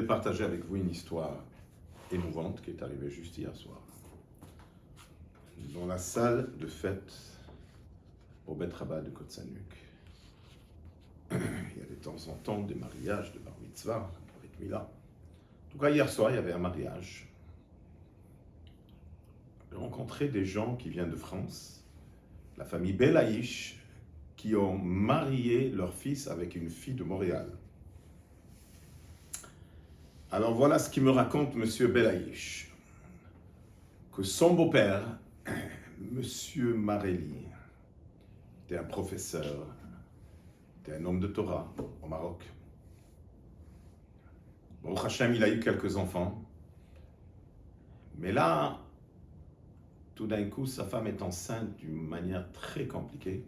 partager avec vous une histoire émouvante qui est arrivée juste hier soir. Dans la salle de fête au Bet Rabbah de Kotsanuk. Il y a de temps en temps des mariages de bar mitzvah, avec Mila. En tout cas, hier soir, il y avait un mariage. J'ai rencontré des gens qui viennent de France, la famille Belaïch, qui ont marié leur fils avec une fille de Montréal. Alors voilà ce qu'il me raconte M. Belaïch, que son beau-père, M. Marelli, était un professeur, était un homme de Torah au Maroc. Baruch Hashem, il a eu quelques enfants, mais là, tout d'un coup, sa femme est enceinte d'une manière très compliquée.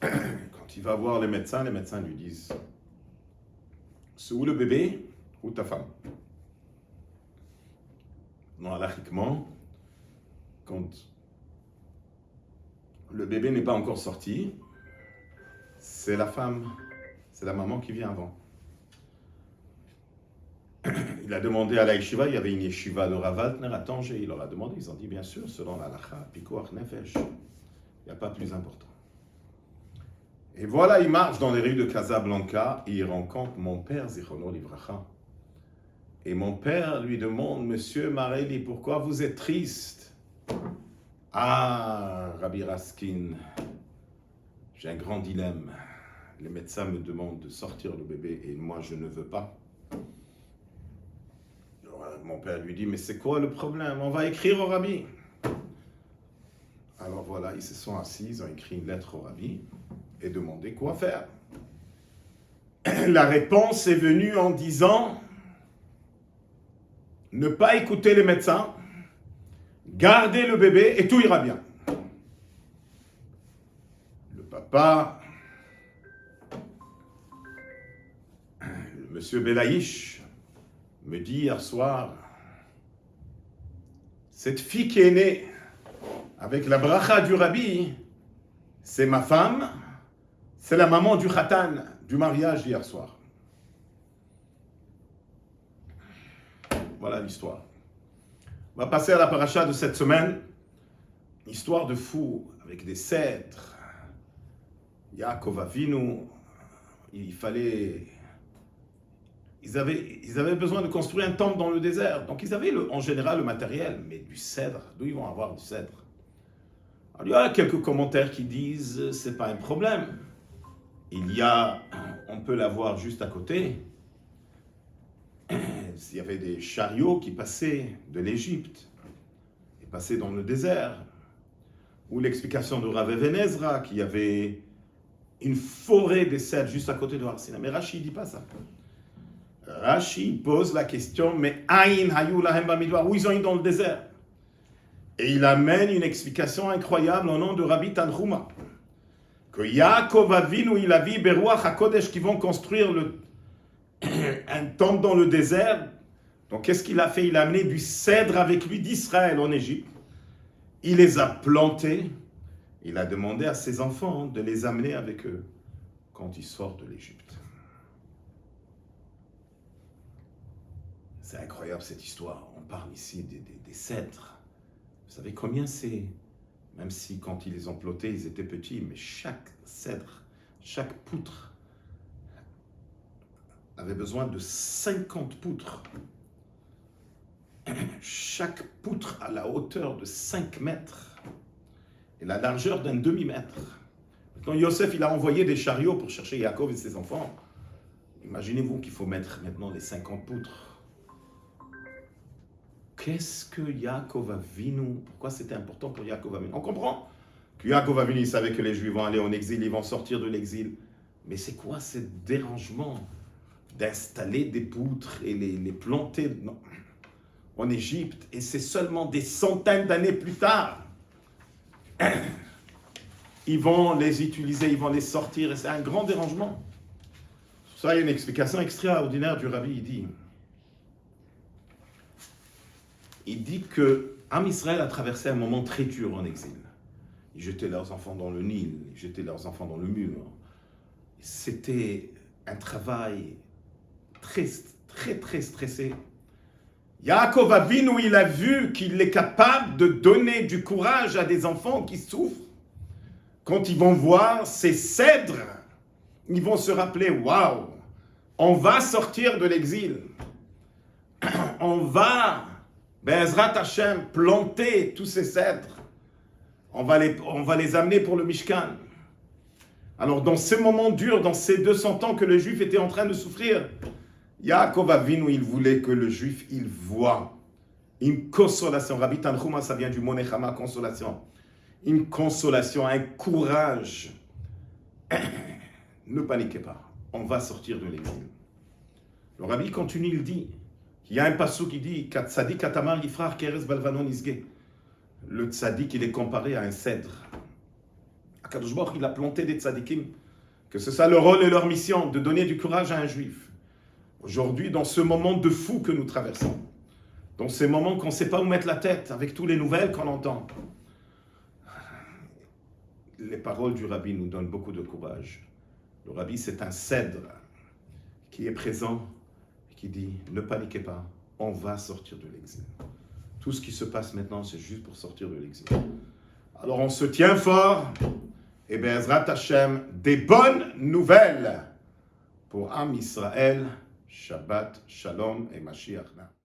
Quand il va voir les médecins lui disent « C'est où le bébé ou ta femme ?» Non, halachiquement, quand le bébé n'est pas encore sorti, c'est la femme, c'est la maman qui vient avant. Il a demandé à la yeshiva, il y avait une yeshiva de Rav Altner à Tanger, il leur a demandé, ils ont dit bien sûr, selon la halacha, pikuach nefesh, il n'y a pas plus important. Et voilà, il marche dans les rues de Casablanca et il rencontre mon père, Zichrono Livracha. Et mon père lui demande, Monsieur Marelli, pourquoi vous êtes triste? Ah, Rabbi Raskin, j'ai un grand dilemme. Les médecins me demandent de sortir le bébé et moi je ne veux pas. Alors, mon père lui dit, mais c'est quoi le problème? On va écrire au rabbi. Alors voilà, ils se sont assis, ils ont écrit une lettre au rabbi et demandé quoi faire. La réponse est venue en disant, ne pas écouter les médecins, garder le bébé et tout ira bien. Le papa, le monsieur Belaïch, me dit hier soir, cette fille qui est née avec la bracha du rabbi, c'est ma femme, c'est la maman du khatan, du mariage d'hier soir. Voilà l'histoire. On va passer à la paracha de cette semaine. Histoire de fou, avec des cèdres. Yaakov Avinu, ils avaient besoin de construire un temple dans le désert. Donc ils avaient en général le matériel, mais du cèdre, d'où ils vont avoir du cèdre? Alors, il y a quelques commentaires qui disent c'est pas un problème. On peut l'avoir juste à côté. Il y avait des chariots qui passaient de l'Égypte et passaient dans le désert. Ou l'explication de Rav Even Ezra, qu'il y avait une forêt de cèdres juste à côté de Har Sinai. Mais Rashi ne dit pas ça. Rashi pose la question, mais Aïn Hayou Lahem Bamidbar, où ils ont eu dans le désert? Et il amène une explication incroyable au nom de Rabbi Tanhuma. Que Yaakov Avinu, il a vu Beruach HaKodesh qui vont construire un temple dans le désert. Donc qu'est-ce qu'il a fait? Il a amené du cèdre avec lui d'Israël en Égypte. Il les a plantés. Il a demandé à ses enfants de les amener avec eux quand ils sortent de l'Égypte. C'est incroyable cette histoire. On parle ici des cèdres. Vous savez combien c'est? Même si quand ils les ont plantés, ils étaient petits, mais chaque cèdre, chaque poutre avait besoin de 50 poutres. Chaque poutre à la hauteur de 5 mètres et la largeur d'un demi-mètre. Quand Yosef il a envoyé des chariots pour chercher Yaakov et ses enfants, imaginez-vous qu'il faut mettre maintenant les 50 poutres. Qu'est-ce que Yaakov Avinu, pourquoi c'était important pour Yaakov Avinu? On comprend que Yaakov Avinu il savait que les Juifs vont aller en exil, ils vont sortir de l'exil. Mais c'est quoi ce dérangement d'installer des poutres et les planter en Égypte? Et c'est seulement des centaines d'années plus tard. Ils vont les utiliser, ils vont les sortir, et c'est un grand dérangement. Pour ça, il y a une explication extraordinaire du Rabbi, il dit que Am Israël a traversé un moment très dur en exil. Ils jetaient leurs enfants dans le Nil, ils jetaient leurs enfants dans le mur. C'était un travail très, très très stressé. Yaakov Avinu, il a vu qu'il est capable de donner du courage à des enfants qui souffrent. Quand ils vont voir ces cèdres, ils vont se rappeler, waouh, on va sortir de l'exil. On va, Be'ezrat Hashem, planter tous ces cèdres. On va les amener pour le Mishkan. Alors dans ces moments durs, dans ces 200 ans que le Juif était en train de souffrir, Yaakov Avinu, il voulait que le Juif, il voit une consolation. Rabbi Tanchuma, ça vient du mot Nechama, consolation. Une consolation, un courage. Ne paniquez pas, on va sortir de l'exil. Le Rabbi continue, il dit, il y a un passage qui dit, Tzadik Atamar Yifrar Keres Balvanon Isge. Le tzadik, il est comparé à un cèdre. Akadosh Baruch il a planté des tzadikim, que c'est ça leur rôle et leur mission, de donner du courage à un juif. Aujourd'hui, dans ce moment de fou que nous traversons, dans ces moments qu'on ne sait pas où mettre la tête, avec toutes les nouvelles qu'on entend, les paroles du Rabbi nous donnent beaucoup de courage. Le Rabbi, c'est un cèdre qui est présent, qui dit, ne paniquez pas, on va sortir de l'exil. Tout ce qui se passe maintenant, c'est juste pour sortir de l'exil. Alors on se tient fort, et Be'ezrat Hashem, des bonnes nouvelles pour Am Israël, Shabbat, Shalom et Mashiach.